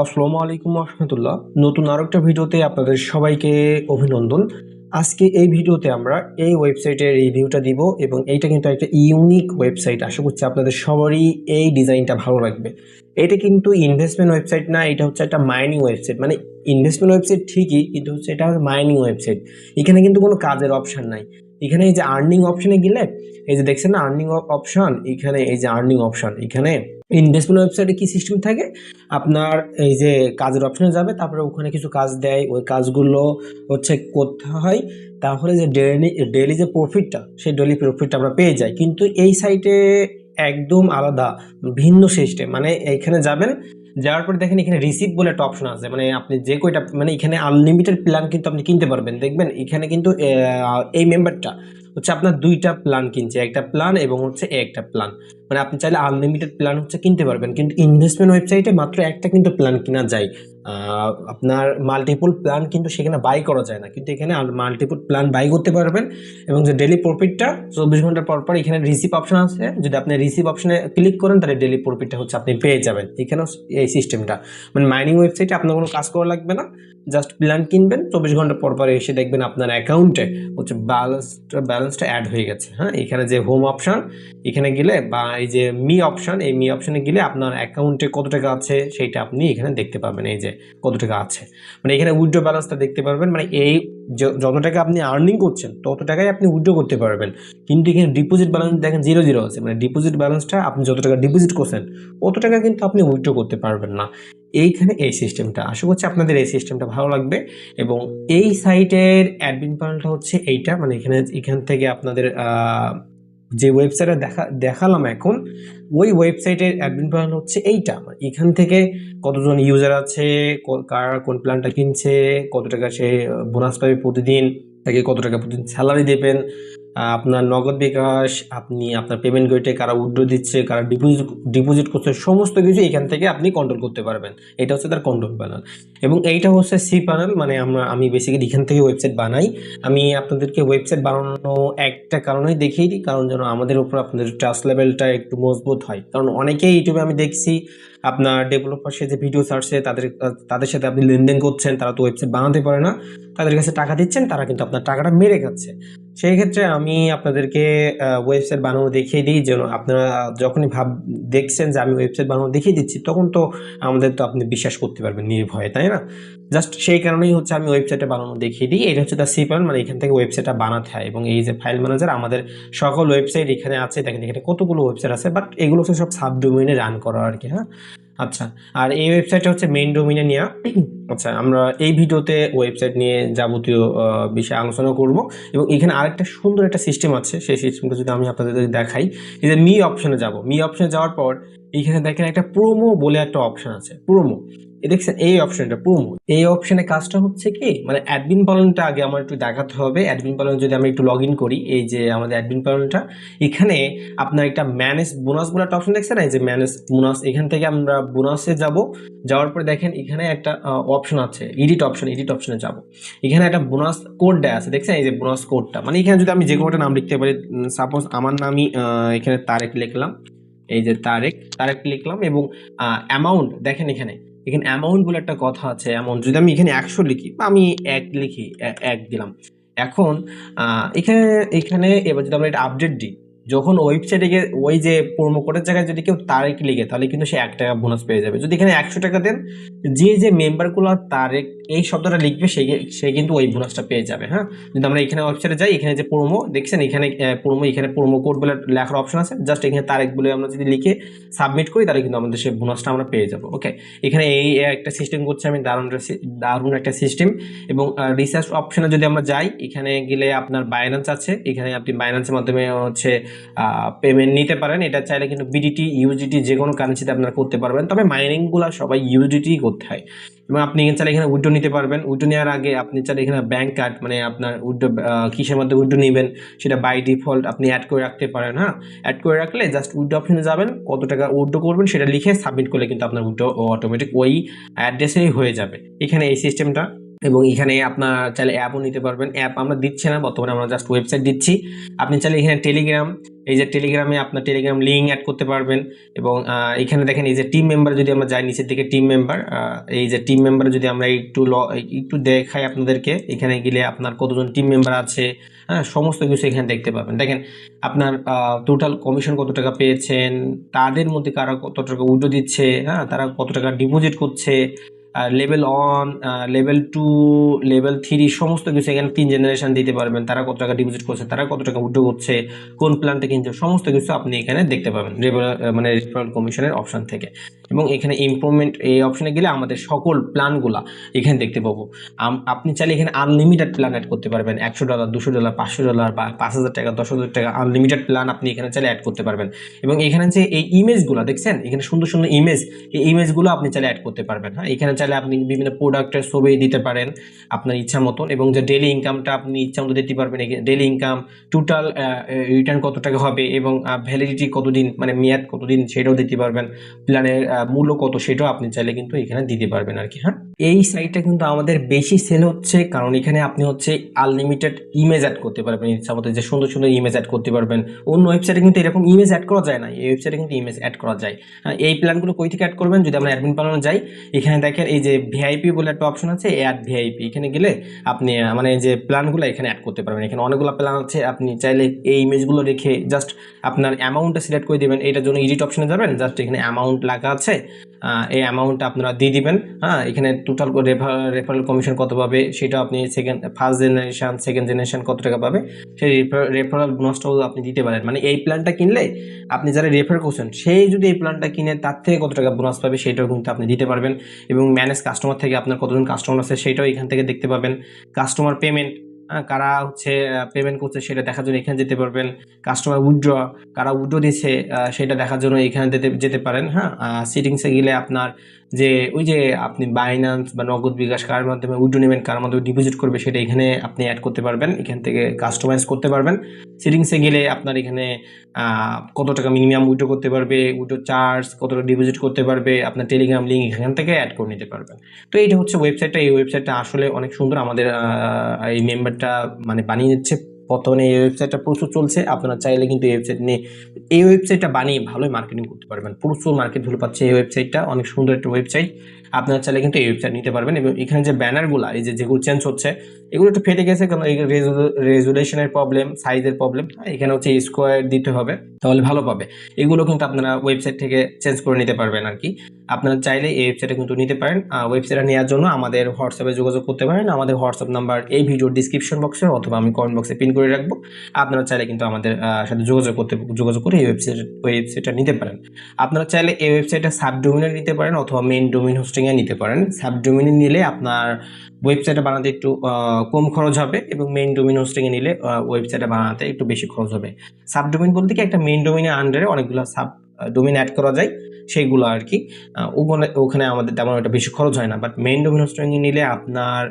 আসসালামু আলাইকুম রহমতুল্লাহ। নতুন আরেকটা ভিডিওতে আপনাদের সবাইকে অভিনন্দন। আজকে এই ভিডিওতে আমরা এই ওয়েবসাইটের রিভিউটা দিব এবং এইটা কিন্তু একটা ইউনিক ওয়েবসাইট। আশা করছি আপনাদের সবারই এই ডিজাইনটা ভালো লাগবে। এটা কিন্তু ইনভেস্টমেন্ট ওয়েবসাইট না, এটা হচ্ছে একটা মাইনিং ওয়েবসাইট। মানে ইনভেস্টমেন্ট ওয়েবসাইট ঠিকই, কিন্তু হচ্ছে এটা মাইনিং ওয়েবসাইট। এখানে কিন্তু কোনো কাজের অপশন নাই। এখানে এই যে আর্নিং অপশনে গেলে, এই যে দেখছেন না আর্নিং অপশন, এখানে এই যে আর্নিং অপশন, এখানে ইনভেস্টমেন্ট ওয়েবসাইটে কি সিস্টেম থাকে, আপনার এই যে কাজের অপশনে যাবে, তারপরে ওখানে কিছু কাজ দেয়, ওই কাজগুলো হচ্ছে করতে হয়, তাহলে যে ডেইলি যে প্রফিটটা, সেই ডেইলি প্রফিটটা আমরা পেয়ে যাই। কিন্তু এই সাইটে একদম আলাদা, ভিন্ন সিস্টেম। মানে এইখানে যাবেন, যাওয়ার পরে দেখেন এখানে রিসিভ বলে একটা অপশন আছে। মানে আপনি যে কয়টা, মানে এখানে আনলিমিটেড প্ল্যান কিন্তু আপনি কিনতে পারবেন। দেখবেন এখানে কিন্তু এই মেম্বারটা হচ্ছে আপনার দুইটা প্ল্যান কিনছে, একটা প্ল্যান এবং হচ্ছে একটা প্ল্যান। মানে আপনি চাইলে আনলিমিটেড প্ল্যান হচ্ছে কিনতে পারবেন, কিন্তু ইনভেস্টমেন্ট ওয়েবসাইটে মাত্র একটা কিন্তু প্ল্যান কিনা যায়। আপনার মাল্টিপল প্ল্যান কিন্তু সেখানে বাই করা যায় না, কিন্তু এখানে মাল্টিপল প্ল্যান বাই করতে পারবেন। এবং যে ডেলি প্রফিটটা 24 ঘন্টা পর পর এখানে রিসিভ অপশন আছে, যদি আপনি রিসিভ অপশনে ক্লিক করেন তাহলে ডেলি প্রফিটটা হচ্ছে আপনি পেয়ে যাবেন। এখানেও এই সিস্টেমটা, মানে মাইনিং ওয়েবসাইটে আপনার কোনো কাজ করা লাগবে না, জাস্ট প্ল্যান কিনবেন, 24 ঘন্টা পর পর এসে দেখবেন আপনার অ্যাকাউন্টে হচ্ছে ব্যালেন্সটা অ্যাড হয়ে গেছে। হ্যাঁ, এখানে যে হোম অপশন, এখানে গেলে বা এই যে মি অপশন, এই মি অপশনে গেলে আপনার অ্যাকাউন্টে কত টাকা আছে সেইটা আপনি এখানে দেখতে পাবেন। এই যে কত টাকা আছে, মানে এখানে উইথড্র ব্যালেন্সটা দেখতে পারবেন। মানে এই যত টাকা আপনি আর্নিং করছেন তত টাকাই আপনি উইথড্র করতে পারবেন। কিন্তু এখানে ডিপোজিট ব্যালেন্স দেখেন 0 আছে, মানে ডিপোজিট ব্যালেন্সটা আপনি যত টাকা ডিপোজিট করছেন অত টাকা কিন্তু আপনি উইথড্র করতে পারবেন না। এইখানে এই সিস্টেমটা, আশা করছি আপনাদের এই সিস্টেমটা ভালো লাগবে। এবং এই সাইটের অ্যাডমিন প্যানেলটা হচ্ছে এইটা, মানে এখান থেকে আপনাদের যে ওয়েবসাইটে দেখালাম এখন, ওই ওয়েবসাইটের অ্যাডমিন প্ল্যান হচ্ছে এইটা। এখান থেকে কতজন ইউজার আছে, কার কোন প্ল্যানটা কিনছে, কত টাকা সে বোনাস পাবে প্রতিদিন, তাকে কত টাকা প্রতিদিন স্যালারি দেবেন, আপনার নগদ বিকাশ, আপনি আপনার পেমেন্ট গেটে কারা উইথড্র দিচ্ছে, কারা ডিপোজিট করছে, সমস্ত কিছু এখান থেকে আপনি কন্ট্রোল করতে পারবেন। এটা হচ্ছে তার কন্ট্রোল প্যানেল। এবং এইটা হচ্ছে সি প্যানেল, মানে আমি বেসিক্যালি এখান থেকে ওয়েবসাইট বানাই। আমি আপনাদেরকে ওয়েবসাইট বানানো একটা কারণেই দেখিয়ে দিই, কারণ যেন আমাদের উপর আপনাদের ট্রাস্ট লেভেলটা একটু মজবুত হয়। কারণ অনেকেই ইউটিউবে আমি দেখছি আপনার ডেভেলপার সে যে ভিডিও ছাড়ছে, তাদের সাথে আপনি লেনদেন করছেন, তারা তো ওয়েবসাইট বানাতে পারে না, তাদের কাছে টাকা দিচ্ছেন, তারা কিন্তু আপনার টাকাটা মেরে খাচ্ছে। সেই ক্ষেত্রে আমি আপনাদেরকে ওয়েবসাইট বানানো দেখিয়ে দিই, যেন আপনারা যখনই দেখছেন যে আমি ওয়েবসাইট বানানো দেখিয়ে দিচ্ছি, তখন তো আমাদের তো আপনি বিশ্বাস করতে পারবেন নির্ভয়ে, তাই না? জাস্ট সেই কারণেই হচ্ছে আমি ওয়েবসাইটে বানানো দেখিয়ে দিই। এটা হচ্ছে তার সি প্যানেল, মানে এখান থেকে ওয়েবসাইটটা বানাতে হয়। এবং এই যে ফাইল ম্যানেজার, আমাদের সকল ওয়েবসাইট এখানে আছে। দেখেন এখানে কতগুলো ওয়েবসাইট আছে, বাট এগুলো হচ্ছে সব সাব ডোমেইনে রান করা আর কি। হ্যাঁ, আচ্ছা। আর এই ওয়েবসাইটটা হচ্ছে মেইন ডোমেইনে নেওয়া। আচ্ছা, আমরা এই ভিডিওতে ওয়েবসাইট নিয়ে যাবতীয় বিষয়ে আলোচনা করব। এবং এখানে আরেকটা সুন্দর একটা সিস্টেম আছে, সেই সিস্টেমটা যদি আমি আপনাদের দেখাই। এই যে মি অপশনে যাব, মি অপশনে যাওয়ার পর এখানে দেখেন একটা প্রোমো বলে একটা অপশন আছে, প্রোমো। দেখছেন এই অপশনটা প্রোমো, এই অপশনে কাজটা হচ্ছে কি, মানে অ্যাডমিন প্যানেলটা আগে আমার একটু দেখাতে হবে। অ্যাডমিন প্যানেল যদি আমি একটু লগ ইন করি, এই যে আমাদের অ্যাডমিন প্যানেলটা, এখানে আপনার একটা ম্যানেজ বোনাস বলে একটা অপশন দেখছেন, এই যে ম্যানেজ বোনাস, এখান থেকে আমরা বোনাসে যাব। যাওয়ার পরে দেখেন এখানে একটা অপশন আছে, এডিট অপশনে যাব। এখানে একটা বোনাস কোড দেয়া আছে, দেখছেন এই যে বোনাস কোডটা। মানে এখানে যদি আমি যে কোনো একটা নাম লিখতে পারি, সাপোজ আমার নামই এখানে তারেক লিখলাম, এই যে তারেক লিখলাম। এবং অ্যামাউন্ট দেখেন, এখানে অ্যামাউন্ট বলে একটা কথা আছে। অ্যামাউন্ট যদি আমি এখানে 100 লিখি, বা আমি 1 লিখি, 1 দিলাম। এখন এখানে এখানে এবার যদি আমরা এটা আপডেট দিই, যখন ওয়েবসাইটে গিয়ে ওই যে প্রোমো কোডের জায়গায় যদি কেউ তারেক লিখে, তাহলে কিন্তু সে 1 টাকা বোনাস পেয়ে যাবে। যদি এখানে 100 টাকা দেন, যে মেম্বারগুলো তারেক এই শব্দটা লিখবে, সে কিন্তু ওই বোনাসটা পেয়ে যাবে। হ্যাঁ, যদি আমরা এখানে ওয়েবসাইটে যাই, এখানে যে প্রোমো দেখছেন, এখানে প্রোমো কোড বলে লেখার অপশন আছে। জাস্ট এখানে তারেক বলে আমরা যদি লিখে সাবমিট করি, তাহলে কিন্তু আমাদের সেই বোনাসটা আমরা পেয়ে যাবো। ওকে, এখানে এই একটা সিস্টেম করছে আমি, দারুণ একটা সিস্টেম। এবং রিসার্চ অপশনে যদি আমরা যাই, এখানে গেলে আপনার বাইন্যান্স আছে, এখানে আপনি বাইন্যান্সের মাধ্যমে হচ্ছে পেমেন্ট নিতে পারেন। এটা চাইলে কিন্তু বিডিটি, ইউজিটি যে কোনো কারেন্সিতে আপনারা করতে পারবেন, তবে মাইনিংগুলো সবাই ইউজিটি করতে হয়। এবং আপনি চাইলে এখানে উইথড্র নিতে পারবেন। উইথড্র নেওয়ার আগে আপনি চাইলে এখানে ব্যাংক কার্ড, মানে আপনার উইথড্র কিসের মধ্যে উইথড্র নেবেন সেটা বাই ডিফল্ট আপনি অ্যাড করে রাখতে পারেন। হ্যাঁ, অ্যাড করে রাখলে জাস্ট উইথড্র অপশনে যাবেন, কত টাকা উইথড্র করবেন সেটা লিখে সাবমিট করলে কিন্তু আপনার উইথড্র অটোমেটিক ওই অ্যাড্রেসেই হয়ে যাবে। এখানে এই সিস্টেমটা। এবং এখানে আপনার চাইলে অ্যাপও নিতে পারবেন। অ্যাপ আমরা দিচ্ছি না বর্তমানে, আমরা জাস্ট ওয়েবসাইট দিচ্ছি। আপনি চাইলে এখানে টেলিগ্রাম, এই যে টেলিগ্রামে আপনার টেলিগ্রাম লিঙ্ক অ্যাড করতে পারবেন। এবং এখানে দেখেন এই যে টিম মেম্বার, যদি আমরা যাই নিচের দিকে টিম মেম্বার, এই যে টিম মেম্বার যদি আমরা একটু দেখাই আপনাদেরকে, এখানে গেলে আপনার কতজন টিম মেম্বার আছে, হ্যাঁ, সমস্ত কিছু এখানে দেখতে পাবেন। দেখেন আপনার টোটাল কমিশন কত টাকা পেয়েছেন, তাদের মধ্যে কারা কত টাকা উইথড্র দিচ্ছে, হ্যাঁ, তারা কত টাকা ডিপোজিট করছে, লেভেল 1, লেভেল 2, লেভেল 3 সমস্ত কিছু এখানে 3 জেনারেশন দিতে পারবেন। তারা কত টাকা ডিপোজিট করছে, তারা কত টাকা উইথড্র করছে, কোন প্ল্যানটা কিনছে, সমস্ত কিছু আপনি এখানে দেখতে পাবেন মানে রেফারেল কমিশনের অপশন থেকে। এবং এখানে ইমপ্রুভমেন্ট এই অপশনে গেলে আমাদের সকল প্ল্যানগুলা এখানে দেখতে পাবো। আপনি চাইলে এখানে আনলিমিটেড প্ল্যান অ্যাড করতে পারবেন। $100, $200, $500 বা 5,000 টাকা, 10,000 টাকা আনলিমিটেড প্ল্যান আপনি এখানে চাইলে অ্যাড করতে পারবেন। এবং এখানে যে এই ইমেজগুলো দেখছেন, এখানে সুন্দর সুন্দর ইমেজ, এই ইমেজগুলো আপনি চাইলে অ্যাড করতে পারবেন। হ্যাঁ, এখানে চাইলে আপনি বিভিন্ন প্রোডাক্টের ছবি দিতে পারেন আপনার ইচ্ছা মতন। এবং যে ডেইলি ইনকামটা আপনি ইচ্ছা মতো দিতে পারবেন। ডেইলি ইনকাম, টোটাল রিটার্ন কত টাকা হবে, এবং ভ্যালিডিটি কতদিন, মানে মেয়াদ কতদিন, সেটাও দিতে পারবেন। প্ল্যানের মূল্য কত, সেটাও আপনি চাইলে কিন্তু এখানে দিতে পারবেন আর কি। হ্যাঁ, এই সাইটটা কিন্তু আমাদের বেশি সেল হচ্ছে, কারণ এখানে আপনি হচ্ছে আনলিমিটেড ইমেজ অ্যাড করতে পারবেন ইচ্ছা মতো, যে সুন্দর সুন্দর ইমেজ অ্যাড করতে পারবেন। অন্য ওয়েবসাইটে কিন্তু এরকম ইমেজ অ্যাড করা যায় না, এই ওয়েবসাইটে কিন্তু ইমেজ অ্যাড করা যায়। এই প্ল্যানগুলো কই থেকে অ্যাড করবেন, যদি আমরা অ্যাডমিন প্ল্যানে যাই, এখানে দেখেন এই যে ভিআইপি বলে একটা অপশন আছে, অ্যাড ভিআইপি, এখানে গেলে আপনি মানে যে প্ল্যানগুলো এখানে অ্যাড করতে পারবেন। এখানে অনেকগুলো প্ল্যান আছে, আপনি চাইলে এই ইমেজগুলো রেখে জাস্ট আপনার অ্যামাউন্টটা সিলেক্ট করে দেবেন। এটার জন্য এডিট অপশনে যাবেন, জাস্ট এখানে অ্যামাউন্ট লেখা আছে, এই অ্যামাউন্টটা আপনারা দিয়ে দিবেন। হ্যাঁ, এখানে টোটাল রেফারেল কমিশন কত পাবে সেটা আপনি ফার্স্ট জেনারেশন, সেকেন্ড জেনারেশন কত টাকা পাবে সেই রেফারেল বোনাসটাও আপনি দিতে পারেন। মানে এই প্ল্যানটা কিনলে আপনি যারা রেফার করছেন, সেই যদি এই প্ল্যানটা কিনে তার থেকে কত টাকা বোনাস পাবে সেটাও কিন্তু আপনি দিতে পারবেন। এবং ম্যানেজ কাস্টমার থেকে আপনার কতজন কাস্টমার আছে সেটাও এখান থেকে দেখতে পাবেন। কাস্টমার পেমেন্ট, কারা হচ্ছে পেমেন্ট করছে সেটা দেখার জন্য এখানে যেতে পারবেন। কাস্টমার উইথড্র, কারা উইথড্র দিচ্ছে সেটা দেখার জন্য এখানে যেতে পারেন। হ্যাঁ, সিটিংসে গেলে আপনার যে ওই যে আপনি বাইন্যান্স বা নগদ বিকাশ কার মাধ্যমে উইথড্র নেবেন, কার মাধ্যমে ডিপোজিট করবে, সেটা এখানে আপনি অ্যাড করতে পারবেন, এখান থেকে কাস্টমাইজ করতে পারবেন। সেটিংসে গেলে আপনার এখানে কত টাকা মিনিমাম উইথড্র করতে পারবে, উইথড্র চার্জ কত টাকা ডিপোজিট করতে পারবে, আপনার টেলিগ্রাম লিঙ্ক এখান থেকে অ্যাড করে নিতে পারবেন। তো এইটা হচ্ছে ওয়েবসাইটটা। এই ওয়েবসাইটটা আসলে অনেক সুন্দর, আমাদের এই মেম্বারটা মানে বানিয়ে দিচ্ছে। বর্তমানে এই ওয়েবসাইটটা প্রচুর চলছে। আপনারা চাইলে কিন্তু এই ওয়েবসাইটটা বানিয়ে ভালোই মার্কেটিং করতে পারবেন। প্রচুর মার্কেট ভ্যালু পাচ্ছে এই ওয়েবসাইটটা, অনেক সুন্দর একটা ওয়েবসাইট। আপনারা চাইলে কিন্তু এই ওয়েবসাইট নিতে পারবেন। এবং এখানে যে ব্যানারগুলো, এই যেগুলো চেঞ্জ হচ্ছে, এগুলো একটু ফেটে গেছে, কারণ এই রেজুলেশনের প্রবলেম, সাইজের প্রবলেম। এখানে হচ্ছে স্কোয়ার দিতে হবে, তাহলে ভালো পাবে। এগুলো কিন্তু আপনারা ওয়েবসাইট থেকে চেঞ্জ করে নিতে পারবেন আর কি। আপনারা চাইলে এই ওয়েবসাইটে কিন্তু নিতে পারেন। ওয়েবসাইটটা নেওয়ার জন্য আমাদের হোয়াটসঅ্যাপে যোগাযোগ করতে পারেন। আমাদের হোয়াটসঅ্যাপ নাম্বার এই ভিডিওর ডিসক্রিপশন বক্সে অথবা আমি কমেন্ট বক্সে পিন করে রাখবো। আপনারা চাইলে কিন্তু আমাদের সাথে যোগাযোগ করে এই ওয়েবসাইটটা নিতে পারেন। আপনারা চাইলে এই ওয়েবসাইটটা সাবডোমিনে নিতে পারেন অথবা মেইন ডোমেইন হোস্টিংয়ে নিতে পারেন। সাবডোমিনে নিলে আপনার ওয়েবসাইটটা বানাতে একটু কম খরচ হবে, এবং মেইন ডোমেইন হোস্টিংয়ে নিলে ওয়েবসাইটটা বানাতে একটু বেশি খরচ হবে। সাবডোমেইন বলতে কি, একটা মেইন ডোমেইনের আন্ডারে অনেকগুলো সাব ডোমেইন অ্যাড করা যায়, সেইগুলো আর কি। ওখানে আমাদের তেমন একটা বেশি খরচ হয় না। বাট মেইন ডোমেইন হোস্টিং নিলে আপনার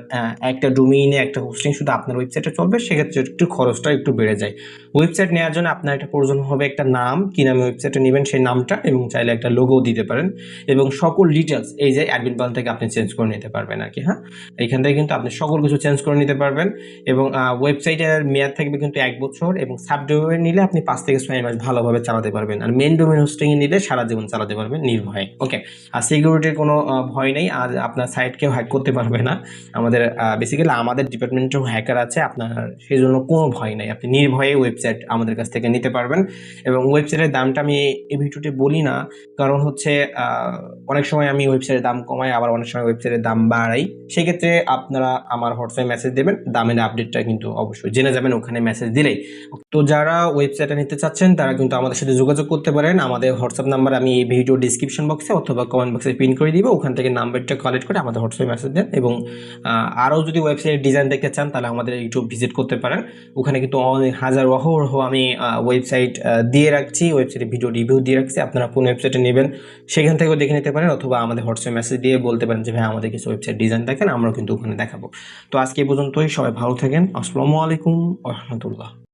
একটা ডোমেইনে একটা হোস্টিং শুধু আপনার ওয়েবসাইটে চলবে, সেক্ষেত্রে একটু খরচটা একটু বেড়ে যায়। ওয়েবসাইট নেওয়ার জন্য আপনার একটা প্রয়োজন হবে একটা নাম, কি নামে ওয়েবসাইটে নেবেন সেই নামটা, এবং চাইলে একটা লোগো দিতে পারেন। এবং সকল ডিটেলস এই যে অ্যাডমিন প্ল্যান থেকে আপনি চেঞ্জ করে নিতে পারবেন আর কি। হ্যাঁ, এখান থেকে কিন্তু আপনি সকল কিছু চেঞ্জ করে নিতে পারবেন। এবং ওয়েবসাইটের মেয়াদ থাকবে কিন্তু 1 বছর, এবং সাব ডোমেইন নিলে আপনি 5 থেকে 6 মাস ভালোভাবে চালাতে পারবেন। আর মেইন ডোমেইন হোস্টিং নিলে সারা জীবন চালাতে পারবেন নির্ভয়ে। ওকে, আর সিকিউরিটির কোনো ভয় নেই, আর আপনার সাইট কেউ হ্যাক করতে পারবে না। আমাদের বেসিক্যালি আমাদের ডিপার্টমেন্টেও হ্যাকার আছে, আপনার সেই জন্য কোনো ভয় নেই, আপনি নির্ভয়ে ওয়েবসাইট আমাদের কাছ থেকে নিতে পারবেন। এবং ওয়েবসাইটের দামটা আমি এই ভিডিওতে বলি না, কারণ হচ্ছে অনেক সময় আমি ওয়েবসাইটের দাম কমাই, আবার অনেক সময় ওয়েবসাইটের দাম বাড়াই। সেক্ষেত্রে আপনারা আমার হোয়াটসঅ্যাপে মেসেজ দেবেন, দামের আপডেটটা কিন্তু অবশ্যই জেনে যাবেন ওখানে মেসেজ দিলেই। তো যারা ওয়েবসাইটটা নিতে চাচ্ছেন তারা কিন্তু আমাদের সাথে যোগাযোগ করতে পারেন। আমাদের হোয়াটসঅ্যাপ নাম্বার আমি এই ভিডিও ডিসক্রিপশন বক্সে অথবা কমেন্ট বক্সে পিন করে দিব, ওখান থেকে নাম্বারটা কালেক্ট করে আমাদের হোয়াটসঅ্যাপে মেসেজ দেন। এবং আরও যদি ওয়েবসাইটের ডিজাইন দেখতে চান তাহলে আমাদের ইউটিউব ভিজিট করতে পারেন। ওখানে কিন্তু অনেক হাজার অহরহ আমি ওয়েবসাইট দিয়ে রাখছি, ওয়েবসাইটের ভিডিও রিভিউ দিয়ে রাখছি। আপনারা কোন ওয়েবসাইটে নেবেন সেখান থেকেও দেখে নিতে পারেন, অথবা আমাদের হোয়াটসঅ্যাপ মেসেজ দিয়ে বলতে পারেন যে ভাই আমাদের কিছু ওয়েবসাইট ডিজাইন দেখেন, আমরাও কিন্তু ওখানে দেখাবো। তো আজকে এই পর্যন্তই, সবাই ভালো থাকেন। আসসালামু আলাইকুম ওয়া রাহমাতুল্লাহ।